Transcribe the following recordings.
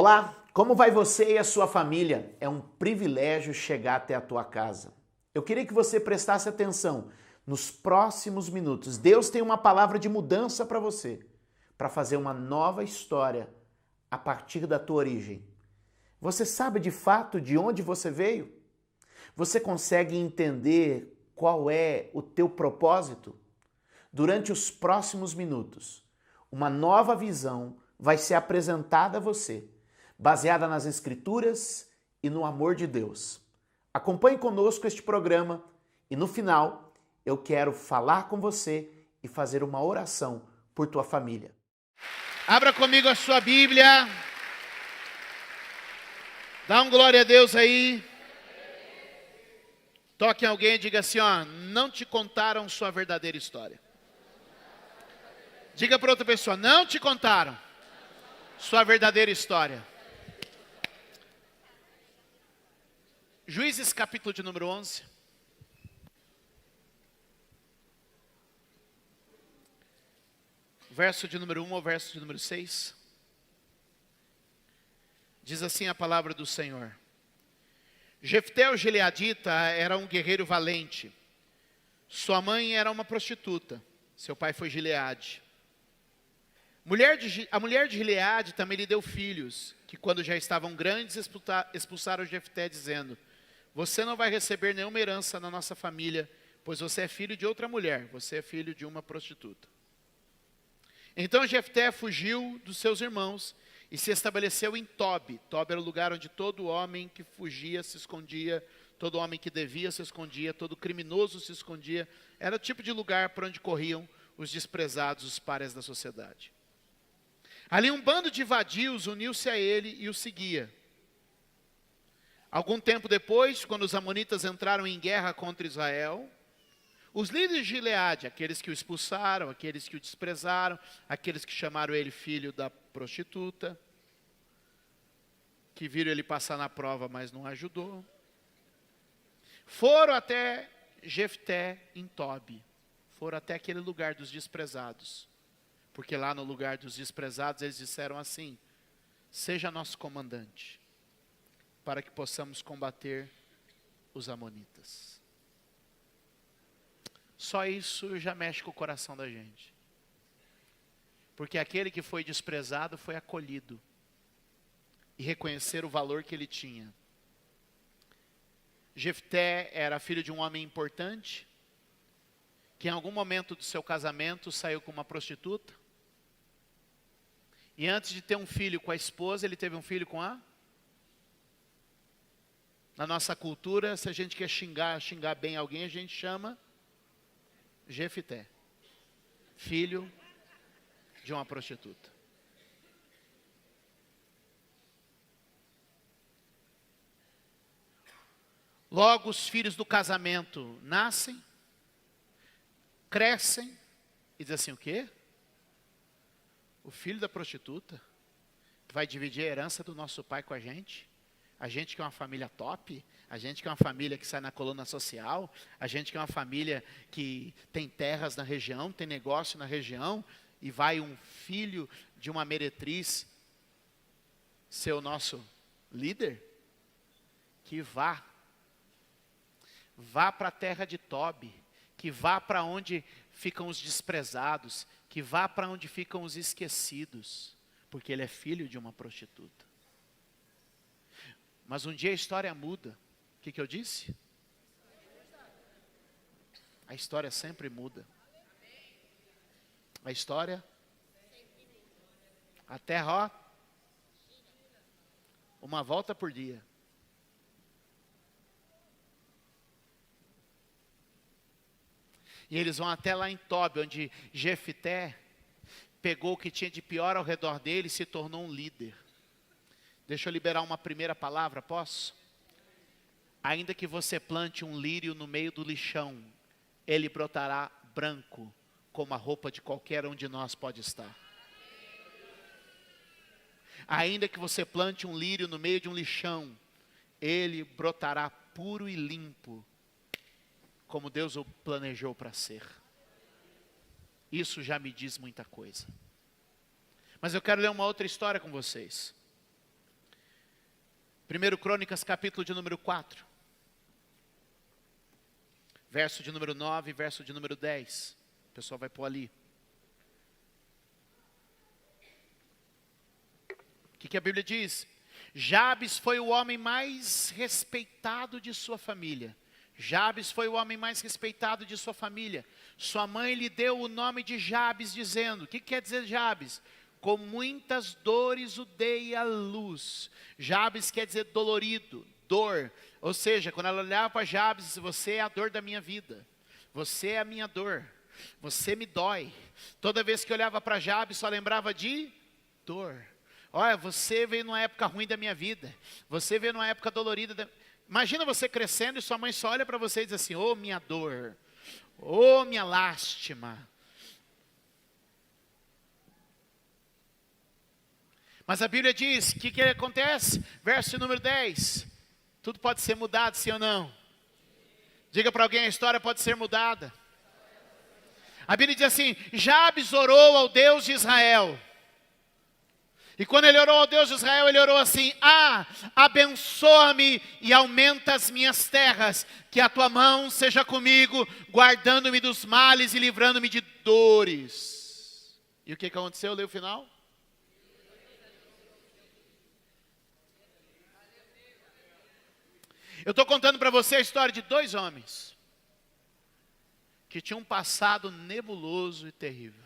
Olá, como vai você e a sua família? É um privilégio chegar até a tua casa. Eu queria que você prestasse atenção nos próximos minutos. Deus tem uma palavra de mudança para você, para fazer uma nova história a partir da tua origem. Você sabe de fato de onde você veio? Você consegue entender qual é o teu propósito? Durante os próximos minutos, uma nova visão vai ser apresentada a você, baseada nas Escrituras e no amor de Deus. Acompanhe conosco este programa e no final eu quero falar com você e fazer uma oração por tua família. Abra comigo a sua Bíblia. Dá um glória a Deus aí. Toque em alguém e diga assim, ó, não te contaram sua verdadeira história. Diga para outra pessoa, não te contaram sua verdadeira história. Juízes capítulo de número 11. Verso de número 1 ao verso de número 6. Diz assim a palavra do Senhor. Jefté o gileadita era um guerreiro valente. Sua mãe era uma prostituta. Seu pai foi Gileade. A mulher de Gileade também lhe deu filhos, que quando já estavam grandes expulsaram Jefté, dizendo: você não vai receber nenhuma herança na nossa família, pois você é filho de outra mulher, você é filho de uma prostituta. Então Jefté fugiu dos seus irmãos e se estabeleceu em Tobi. Tobi era o lugar onde todo homem que fugia se escondia, todo homem que devia se escondia, todo criminoso se escondia. Era o tipo de lugar para onde corriam os desprezados, os párias da sociedade. Ali um bando de vadios uniu-se a ele e o seguia. Algum tempo depois, quando os amonitas entraram em guerra contra Israel, os líderes de Gileade, aqueles que o expulsaram, aqueles que o desprezaram, aqueles que chamaram ele filho da prostituta, que viram ele passar na prova, mas não ajudou, foram até Jefté em Tobi, foram até aquele lugar dos desprezados, porque lá no lugar dos desprezados eles disseram assim: seja nosso comandante, para que possamos combater os amonitas. Só isso já mexe com o coração da gente. Porque aquele que foi desprezado foi acolhido. E reconhecer o valor que ele tinha. Jefté era filho de um homem importante, que em algum momento do seu casamento saiu com uma prostituta. E antes de ter um filho com a esposa, ele teve um filho com a... Na nossa cultura, se a gente quer xingar bem alguém, a gente chama Jefté, filho de uma prostituta. Logo os filhos do casamento nascem, crescem e dizem assim, o quê? O filho da prostituta vai dividir a herança do nosso pai com a gente? A gente que é uma família top, a gente que é uma família que sai na coluna social, a gente que é uma família que tem terras na região, tem negócio na região, e vai um filho de uma meretriz ser o nosso líder? Que vá para a terra de Tobi, que vá para onde ficam os desprezados, que vá para onde ficam os esquecidos, porque ele é filho de uma prostituta. Mas um dia a história muda. O que eu disse? A história sempre muda. A história, a terra, ó, uma volta por dia. E eles vão até lá em Tobi, onde Jefté pegou o que tinha de pior ao redor dele e se tornou um líder. Deixa eu liberar uma primeira palavra, posso? Ainda que você plante um lírio no meio do lixão, ele brotará branco, como a roupa de qualquer um de nós pode estar. Ainda que você plante um lírio no meio de um lixão, ele brotará puro e limpo, como Deus o planejou para ser. Isso já me diz muita coisa. Mas eu quero ler uma outra história com vocês. 1 Crônicas, capítulo de número 4. Verso de número 9 e verso de número 10. O pessoal vai pôr ali. O que a Bíblia diz? Jabes foi o homem mais respeitado de sua família. Jabes foi o homem mais respeitado de sua família. Sua mãe lhe deu o nome de Jabes, dizendo, o que quer dizer Jabes? Com muitas dores o dei à luz. Jabes quer dizer dolorido, dor. Ou seja, quando ela olhava para Jabes, você é a dor da minha vida. Você é a minha dor. Você me dói. Toda vez que eu olhava para Jabes, só lembrava de dor. Olha, você veio numa época ruim da minha vida. Você veio numa época dolorida. Imagina você crescendo e sua mãe só olha para você e diz assim, ô minha dor, ô minha lástima. Mas a Bíblia diz, o que acontece? Verso número 10. Tudo pode ser mudado, sim ou não? Diga para alguém, a história pode ser mudada. A Bíblia diz assim, Jabes orou ao Deus de Israel. E quando ele orou ao Deus de Israel, ele orou assim, abençoa-me e aumenta as minhas terras, que a tua mão seja comigo, guardando-me dos males e livrando-me de dores. E o que aconteceu? Lê o final. Eu estou contando para você a história de dois homens que tinham um passado nebuloso e terrível.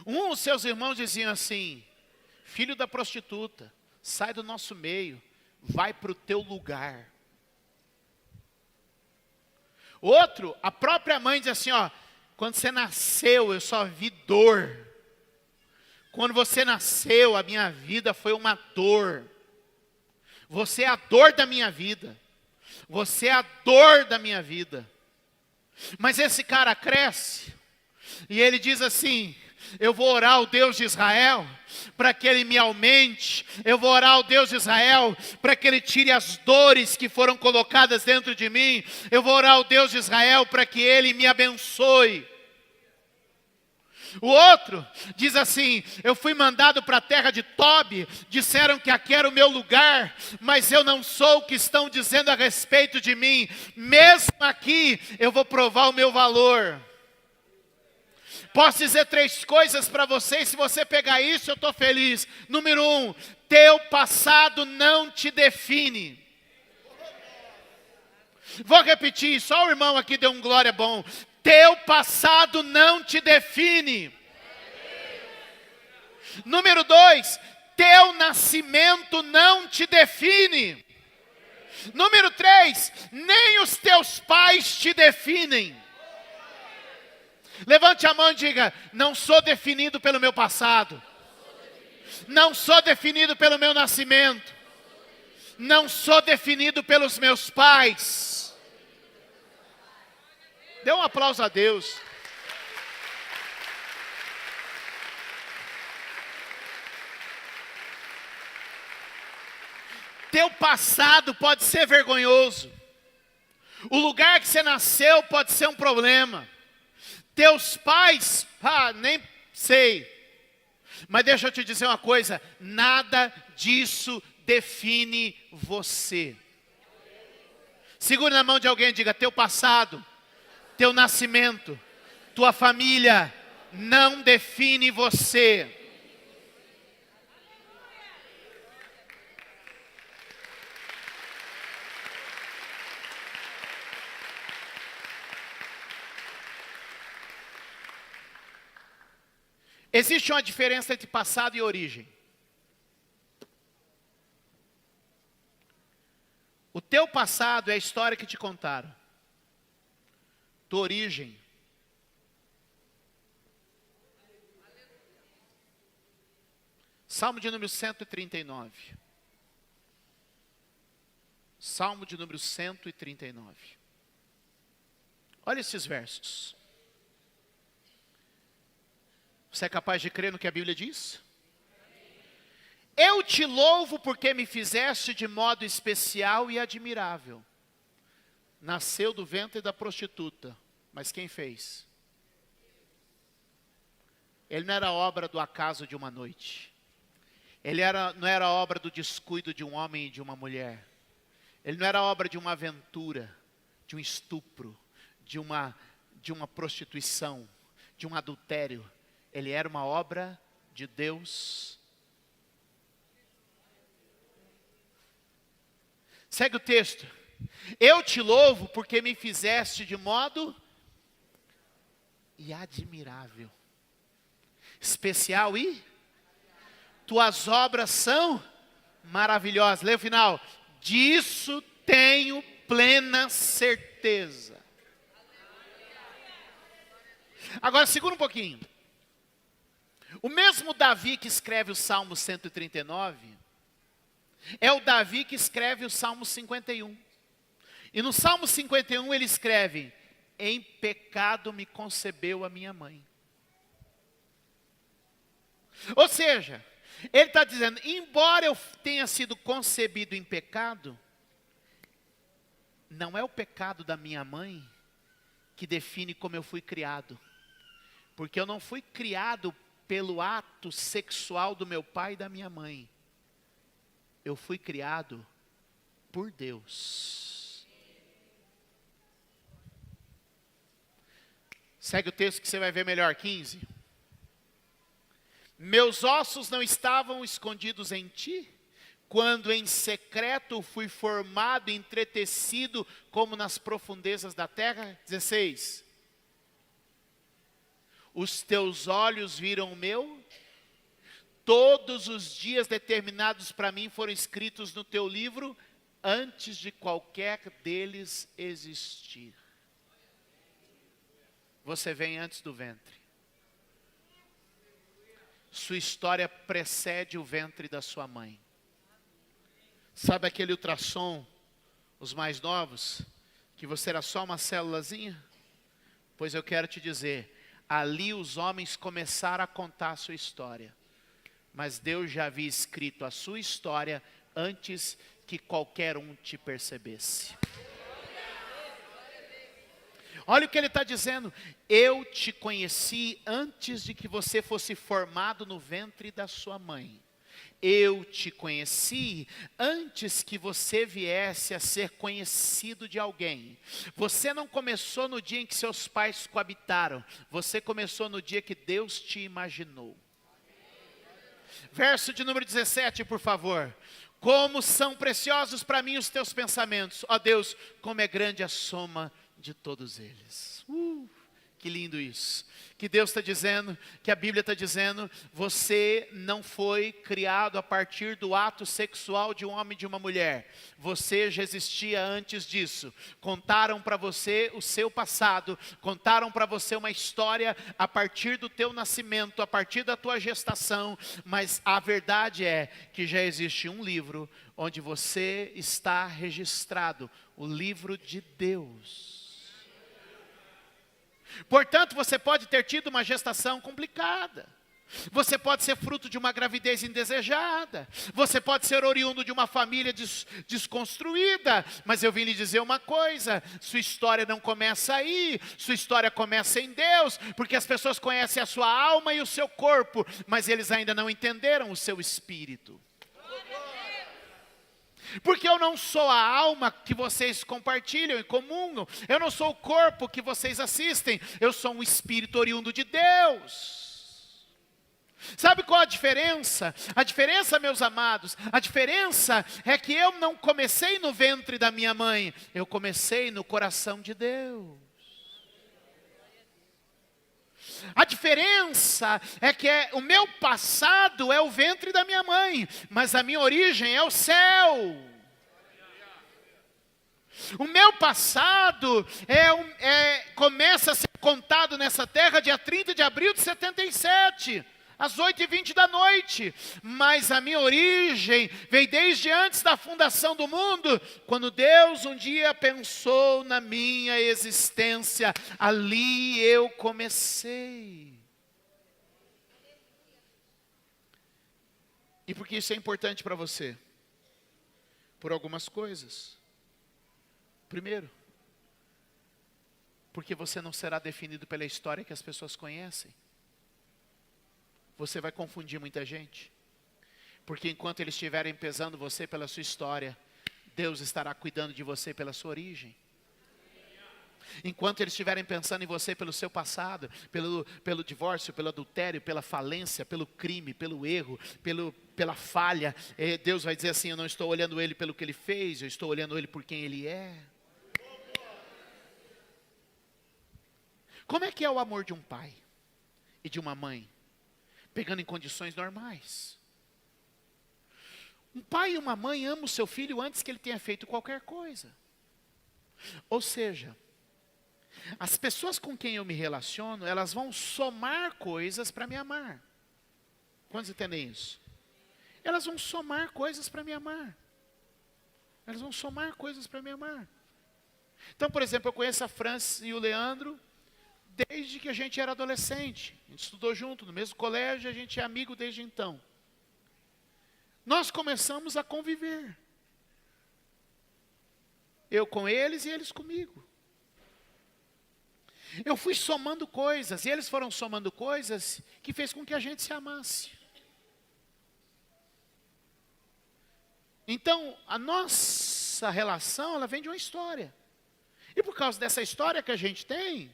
Os seus irmãos diziam assim, filho da prostituta, sai do nosso meio, vai para o teu lugar. Outro, a própria mãe diz assim, quando você nasceu eu só vi dor. Quando você nasceu a minha vida foi uma dor. Você é a dor da minha vida. Você é a dor da minha vida. Mas esse cara cresce e ele diz assim, eu vou orar ao Deus de Israel para que Ele me aumente. Eu vou orar ao Deus de Israel para que Ele tire as dores que foram colocadas dentro de mim. Eu vou orar ao Deus de Israel para que Ele me abençoe. O outro diz assim, eu fui mandado para a terra de Tobi, disseram que aqui era o meu lugar, mas eu não sou o que estão dizendo a respeito de mim. Mesmo aqui eu vou provar o meu valor. Posso dizer 3 coisas para vocês, se você pegar isso eu estou feliz. Número 1, teu passado não te define. Vou repetir, só o irmão aqui deu um glória bom. Teu passado não te define. Número 2, teu nascimento não te define. Número 3, nem os teus pais te definem. Levante a mão e diga, não sou definido pelo meu passado. Não sou definido pelo meu nascimento. Não sou definido pelos meus pais. Dê um aplauso a Deus. Teu passado pode ser vergonhoso. O lugar que você nasceu pode ser um problema. Teus pais, nem sei. Mas deixa eu te dizer uma coisa, nada disso define você. Segure na mão de alguém e diga, teu passado, teu nascimento, tua família, não define você. Existe uma diferença entre passado e origem. O teu passado é a história que te contaram. Tua origem. Salmo de número 139. Salmo de número 139. Olha esses versos. Você é capaz de crer no que a Bíblia diz? Eu te louvo porque me fizeste de modo especial e admirável. Nasceu do ventre da prostituta, mas quem fez? Ele não era obra do acaso de uma noite. Não era obra do descuido de um homem e de uma mulher. Ele não era obra de uma aventura, de um estupro, de uma prostituição, de um adultério. Ele era uma obra de Deus. Segue o texto. Eu te louvo porque me fizeste de modo admirável, especial e tuas obras são maravilhosas. Lê o final. Disso tenho plena certeza. Agora segura um pouquinho. O mesmo Davi que escreve o Salmo 139 é o Davi que escreve o Salmo 51. E no Salmo 51 ele escreve: em pecado me concebeu a minha mãe. Ou seja, ele está dizendo, embora eu tenha sido concebido em pecado, não é o pecado da minha mãe que define como eu fui criado. Porque eu não fui criado pelo ato sexual do meu pai e da minha mãe. Eu fui criado por Deus. Segue o texto que você vai ver melhor, 15. Meus ossos não estavam escondidos em ti, quando em secreto fui formado e entretecido como nas profundezas da terra. 16. Os teus olhos viram o meu, todos os dias determinados para mim foram escritos no teu livro, antes de qualquer deles existir. Você vem antes do ventre. Sua história precede o ventre da sua mãe. Sabe aquele ultrassom, os mais novos, que você era só uma célulazinha? Pois eu quero te dizer, ali os homens começaram a contar a sua história. Mas Deus já havia escrito a sua história antes que qualquer um te percebesse. Olha o que ele está dizendo. Eu te conheci antes de que você fosse formado no ventre da sua mãe. Eu te conheci antes que você viesse a ser conhecido de alguém. Você não começou no dia em que seus pais coabitaram. Você começou no dia que Deus te imaginou. Verso de número 17, por favor. Como são preciosos para mim os teus pensamentos. Ó Deus, como é grande a soma de todos eles. Que lindo isso. Que Deus está dizendo, que a Bíblia está dizendo, você não foi criado a partir do ato sexual de um homem e de uma mulher. Você já existia antes disso. Contaram para você o seu passado, contaram para você uma história a partir do teu nascimento, a partir da tua gestação, mas a verdade é que já existe um livro onde você está registrado, o livro de Deus. Portanto, você pode ter tido uma gestação complicada. Você pode ser fruto de uma gravidez indesejada. Você pode ser oriundo de uma família desconstruída. Mas eu vim lhe dizer uma coisa. Sua história não começa aí. Sua história começa em Deus. Porque as pessoas conhecem a sua alma e o seu corpo. Mas eles ainda não entenderam o seu espírito. Porque eu não sou a alma que vocês compartilham e comungam. Eu não sou o corpo que vocês assistem. Eu sou um espírito oriundo de Deus. Sabe qual a diferença? A diferença, meus amados, a diferença é que eu não comecei no ventre da minha mãe. Eu comecei no coração de Deus. A diferença é que o meu passado é o ventre da minha mãe, mas a minha origem é o céu. O meu passado começa a ser contado nessa terra dia 30 de abril de 77, às 8h20 da noite. Mas a minha origem veio desde antes da fundação do mundo, quando Deus um dia pensou na minha existência. Ali eu comecei. E por que isso é importante para você? Por algumas coisas. Primeiro, porque você não será definido pela história que as pessoas conhecem. Você vai confundir muita gente. Porque enquanto eles estiverem pesando você pela sua história, Deus estará cuidando de você pela sua origem. Enquanto eles estiverem pensando em você pelo seu passado, pelo divórcio, pelo adultério, pela falência, pelo crime, pelo erro, pela falha, Deus vai dizer assim: eu não estou olhando ele pelo que ele fez, eu estou olhando ele por quem ele é. Como é que é o amor de um pai e de uma mãe? Pegando em condições normais. Um pai e uma mãe amam o seu filho antes que ele tenha feito qualquer coisa. Ou seja, as pessoas com quem eu me relaciono, elas vão somar coisas para me amar. Quantos entendem isso? Elas vão somar coisas para me amar. Elas vão somar coisas para me amar. Então, por exemplo, eu conheço a Francis e o Leandro desde que a gente era adolescente. A gente estudou junto no mesmo colégio, a gente é amigo desde então. Nós começamos a conviver. Eu com eles e eles comigo. Eu fui somando coisas, e eles foram somando coisas que fez com que a gente se amasse. Então, a nossa relação, ela vem de uma história. E por causa dessa história que a gente tem,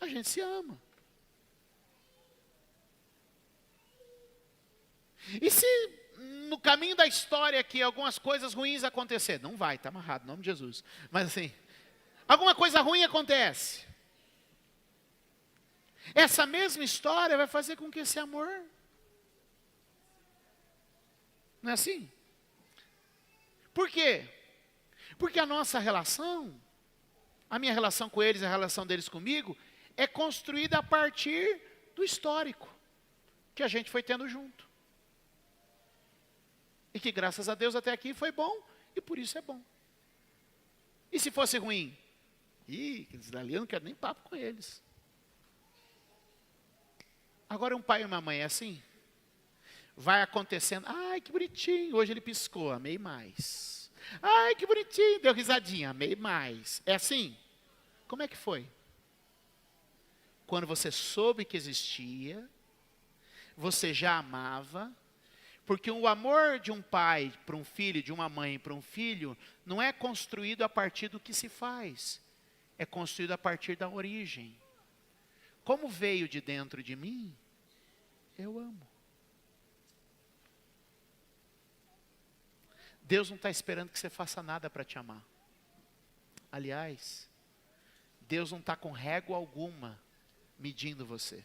a gente se ama. E se no caminho da história aqui algumas coisas ruins acontecer, não vai, está amarrado, em nome de Jesus. Mas assim, alguma coisa ruim acontece. Essa mesma história vai fazer com que esse amor, não é assim? Por quê? Porque a nossa relação, a minha relação com eles, a relação deles comigo, é construída a partir do histórico que a gente foi tendo junto. E que graças a Deus até aqui foi bom, e por isso é bom. E se fosse ruim? Aqueles dali eu não quero nem papo com eles. Agora um pai e uma mãe é assim? Vai acontecendo, ai que bonitinho, hoje ele piscou, amei mais. Ai que bonitinho, deu risadinha, amei mais. É assim? Como é que foi? Quando você soube que existia, você já amava, porque o amor de um pai para um filho, de uma mãe para um filho, não é construído a partir do que se faz, é construído a partir da origem. Como veio de dentro de mim, eu amo. Deus não está esperando que você faça nada para te amar. Aliás, Deus não está com régua alguma medindo você.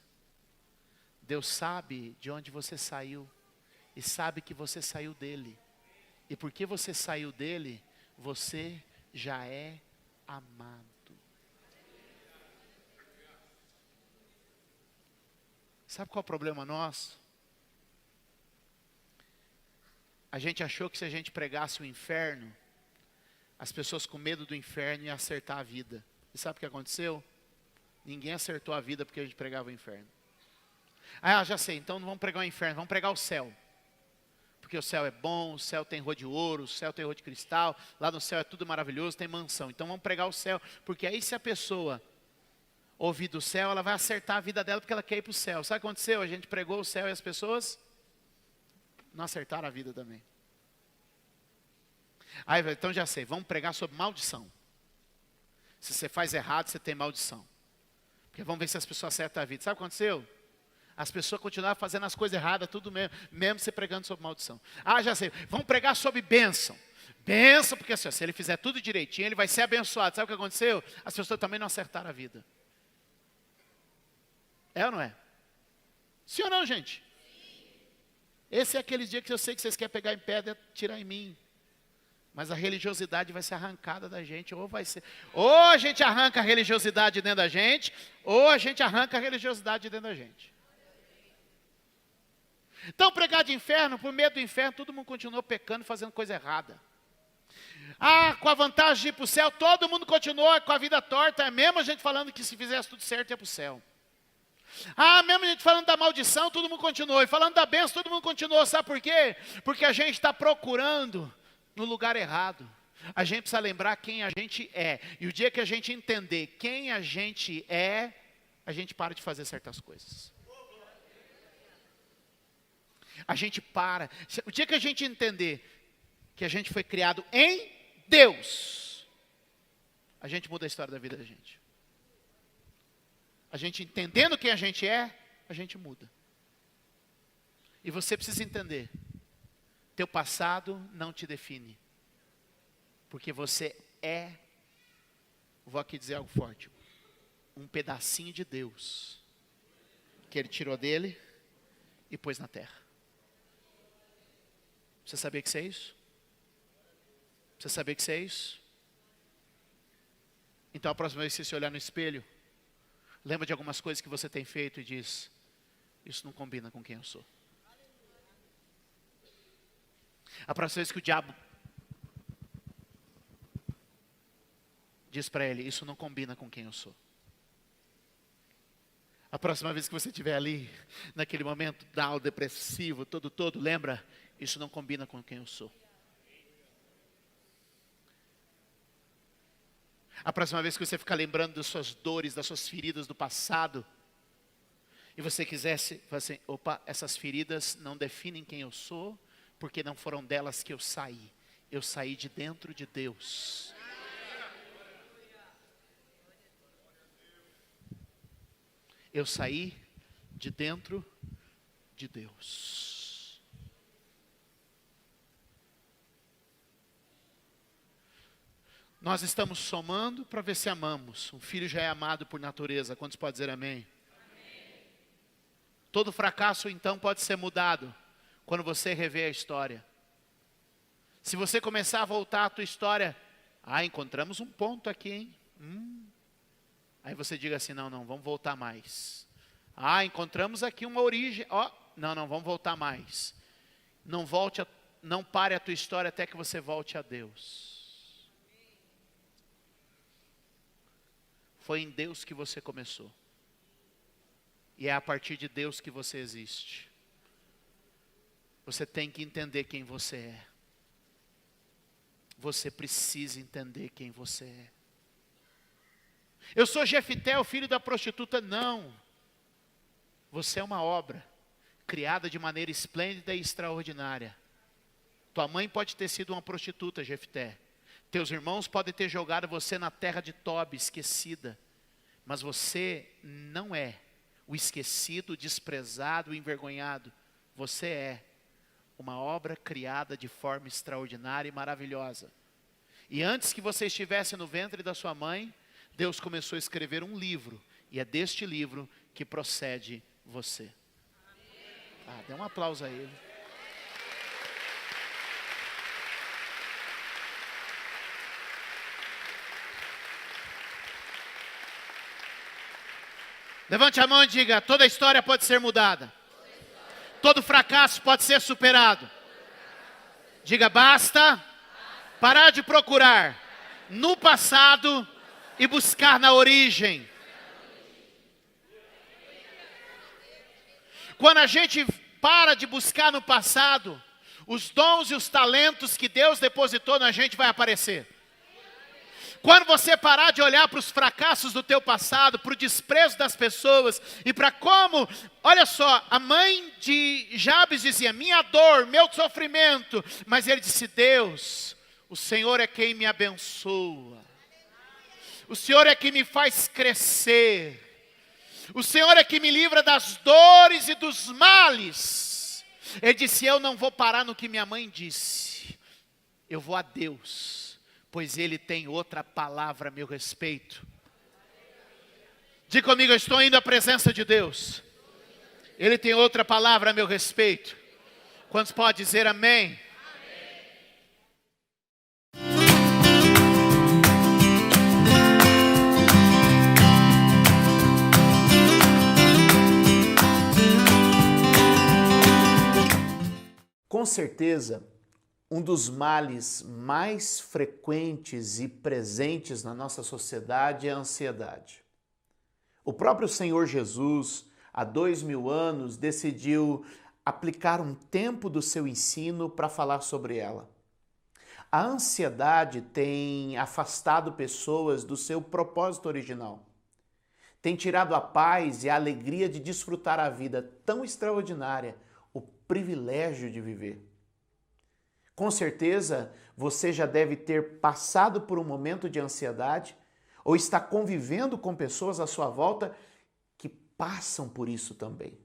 Deus sabe de onde você saiu e sabe que você saiu dele. E porque você saiu dele, você já é amado. Sabe qual é o problema nosso? A gente achou que se a gente pregasse o inferno, as pessoas com medo do inferno iam acertar a vida. E sabe o que aconteceu? Ninguém acertou a vida porque a gente pregava o inferno. Ah, já sei, então não vamos pregar o inferno, vamos pregar o céu. Porque o céu é bom, o céu tem rua de ouro, o céu tem rua de cristal, lá no céu é tudo maravilhoso, tem mansão. Então vamos pregar o céu, porque aí se a pessoa ouvir do céu, ela vai acertar a vida dela porque ela quer ir para o céu. Sabe o que aconteceu? A gente pregou o céu e as pessoas não acertaram a vida também. Aí, então já sei, vamos pregar sobre maldição. Se você faz errado, você tem maldição. Porque vamos ver se as pessoas acertam a vida. Sabe o que aconteceu? As pessoas continuaram fazendo as coisas erradas, tudo mesmo você pregando sobre maldição. Ah, já sei, vamos pregar sobre bênção. Bênção, porque assim, se ele fizer tudo direitinho, ele vai ser abençoado. Sabe o que aconteceu? As pessoas também não acertaram a vida. É ou não é? Sim ou não, gente? Esse é aquele dia que eu sei que vocês querem pegar em pedra e tirar em mim. Mas a religiosidade vai ser arrancada da gente, ou a gente arranca a religiosidade dentro da gente, ou a gente arranca a religiosidade dentro da gente. Então, pregar de inferno, por medo do inferno, todo mundo continuou pecando, fazendo coisa errada. Ah, com a vantagem de ir para o céu, todo mundo continuou com a vida torta, é mesmo a gente falando que se fizesse tudo certo ia para o céu. Ah, mesmo a gente falando da maldição, todo mundo continuou. E falando da bênção, todo mundo continuou. Sabe por quê? Porque a gente está procurando no lugar errado. A gente precisa lembrar quem a gente é. E o dia que a gente entender quem a gente é, a gente para de fazer certas coisas. A gente para. O dia que a gente entender que a gente foi criado em Deus, a gente muda a história da vida da gente. A gente entendendo quem a gente muda. E você precisa entender, teu passado não te define. Porque você é, vou aqui dizer algo forte, um pedacinho de Deus, que Ele tirou dele e pôs na terra. Você sabia que você é isso? Você sabia que você é isso? Então a próxima vez que você se olhar no espelho, lembra de algumas coisas que você tem feito e diz, isso não combina com quem eu sou. A próxima vez que o diabo diz para ele, isso não combina com quem eu sou. A próxima vez que você estiver ali, naquele momento down, depressivo, todo, lembra, isso não combina com quem eu sou. A próxima vez que você ficar lembrando das suas dores, das suas feridas do passado, e você quisesse, falar assim, opa, essas feridas não definem quem eu sou, porque não foram delas que eu saí. Eu saí de dentro de Deus. Eu saí de dentro de Deus. Nós estamos somando para ver se amamos. Um filho já é amado por natureza. Quantos podem dizer amém? Amém. Todo fracasso então pode ser mudado quando você rever a história. Se você começar a voltar a tua história, encontramos um ponto aqui, hein? Aí você diga assim, não, vamos voltar mais. Encontramos aqui uma origem, não, vamos voltar mais. Não pare a tua história até que você volte a Deus. Foi em Deus que você começou. E é a partir de Deus que você existe. Você tem que entender quem você é. Você precisa entender quem você é. Eu sou Jefté, o filho da prostituta. Não. Você é uma obra criada de maneira esplêndida e extraordinária. Tua mãe pode ter sido uma prostituta, Jefté. Teus irmãos podem ter jogado você na terra de Tob, esquecida. Mas você não é o esquecido, o desprezado, o envergonhado. Você é uma obra criada de forma extraordinária e maravilhosa. E antes que você estivesse no ventre da sua mãe, Deus começou a escrever um livro. E é deste livro que procede você. Dê um aplauso a Ele. Levante a mão e diga, toda história pode ser mudada. Todo fracasso pode ser superado. Diga, basta parar de procurar no passado e buscar na origem. Quando a gente para de buscar no passado, os dons e os talentos que Deus depositou na gente vai aparecer. Quando você parar de olhar para os fracassos do teu passado, para o desprezo das pessoas e para como, olha só, a mãe de Jabes dizia, minha dor, meu sofrimento, mas ele disse, Deus, o Senhor é quem me abençoa, o Senhor é quem me faz crescer, o Senhor é quem me livra das dores e dos males. Ele disse, eu não vou parar no que minha mãe disse, eu vou a Deus, pois Ele tem outra palavra a meu respeito. Diga comigo, eu estou indo à presença de Deus. Ele tem outra palavra a meu respeito. Quantos podem dizer amém? Com certeza, um dos males mais frequentes e presentes na nossa sociedade é a ansiedade. O próprio Senhor Jesus, há 2000 anos, decidiu aplicar um tempo do seu ensino para falar sobre ela. A ansiedade tem afastado pessoas do seu propósito original. Tem tirado a paz e a alegria de desfrutar a vida tão extraordinária, o privilégio de viver. Com certeza, você já deve ter passado por um momento de ansiedade ou está convivendo com pessoas à sua volta que passam por isso também.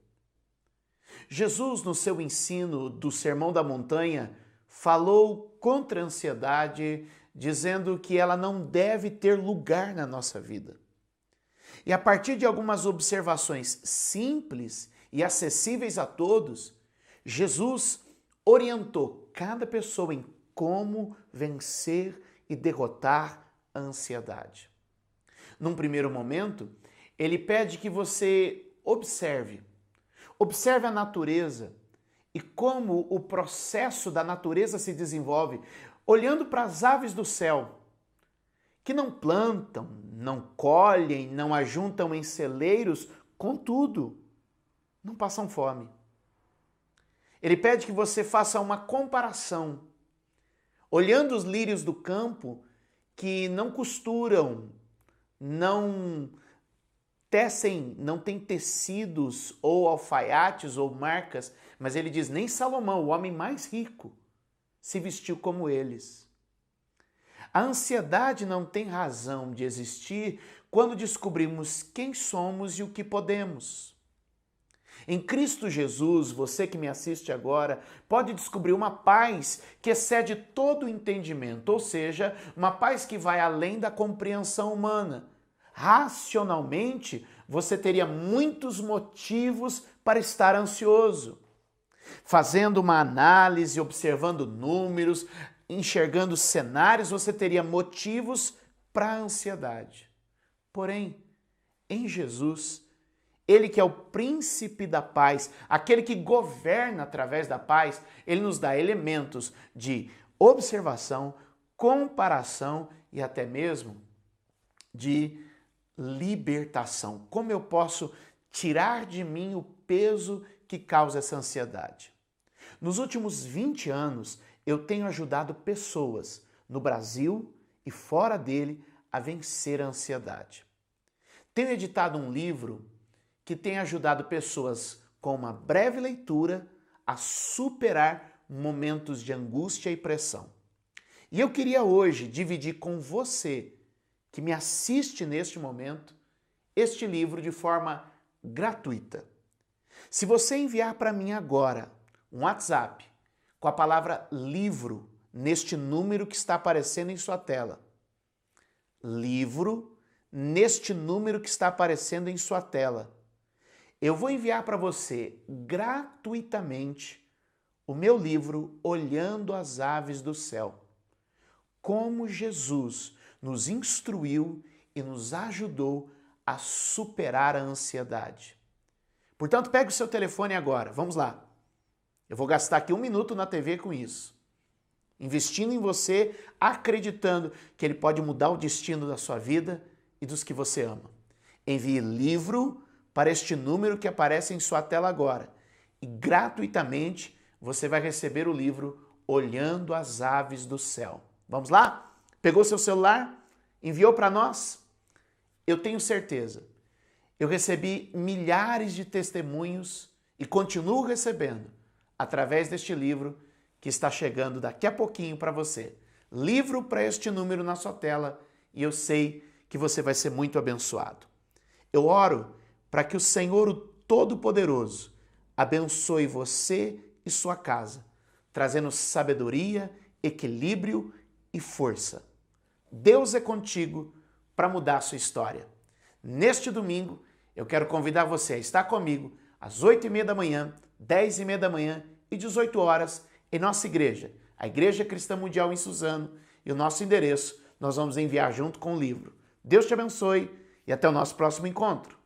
Jesus, no seu ensino do Sermão da Montanha, falou contra a ansiedade, dizendo que ela não deve ter lugar na nossa vida. E a partir de algumas observações simples e acessíveis a todos, Jesus orientou cada pessoa em como vencer e derrotar a ansiedade. Num primeiro momento, ele pede que você observe a natureza e como o processo da natureza se desenvolve, olhando para as aves do céu, que não plantam, não colhem, não ajuntam em celeiros, contudo, não passam fome. Ele pede que você faça uma comparação, olhando os lírios do campo que não costuram, não tecem, não tem tecidos ou alfaiates ou marcas, mas ele diz, nem Salomão, o homem mais rico, se vestiu como eles. A ansiedade não tem razão de existir quando descobrimos quem somos e o que podemos. Em Cristo Jesus, você que me assiste agora, pode descobrir uma paz que excede todo o entendimento, ou seja, uma paz que vai além da compreensão humana. Racionalmente, você teria muitos motivos para estar ansioso. Fazendo uma análise, observando números, enxergando cenários, você teria motivos para a ansiedade. Porém, em Jesus, Ele que é o príncipe da paz, aquele que governa através da paz, Ele nos dá elementos de observação, comparação e até mesmo de libertação. Como eu posso tirar de mim o peso que causa essa ansiedade? Nos últimos 20 anos, eu tenho ajudado pessoas no Brasil e fora dele a vencer a ansiedade. Tenho editado um livro que tem ajudado pessoas com uma breve leitura a superar momentos de angústia e pressão. E eu queria hoje dividir com você, que me assiste neste momento, este livro de forma gratuita. Se você enviar para mim agora um WhatsApp com a palavra livro neste número que está aparecendo em sua tela, livro neste número que está aparecendo em sua tela, eu vou enviar para você gratuitamente o meu livro Olhando as Aves do Céu. Como Jesus nos instruiu e nos ajudou a superar a ansiedade. Portanto, pegue o seu telefone agora, vamos lá. Eu vou gastar aqui 1 minuto na TV com isso. Investindo em você, acreditando que ele pode mudar o destino da sua vida e dos que você ama. Envie livro para este número que aparece em sua tela agora. E gratuitamente você vai receber o livro Olhando as Aves do Céu. Vamos lá? Pegou seu celular? Enviou para nós? Eu tenho certeza. Eu recebi milhares de testemunhos e continuo recebendo através deste livro que está chegando daqui a pouquinho para você. Livro para este número na sua tela e eu sei que você vai ser muito abençoado. Eu oro para que o Senhor, o Todo-Poderoso, abençoe você e sua casa, trazendo sabedoria, equilíbrio e força. Deus é contigo para mudar a sua história. Neste domingo, eu quero convidar você a estar comigo às 8h30 da manhã, 10h30 da manhã e 18 horas em nossa igreja, a Igreja Cristã Mundial em Suzano, e o nosso endereço nós vamos enviar junto com o livro. Deus te abençoe e até o nosso próximo encontro.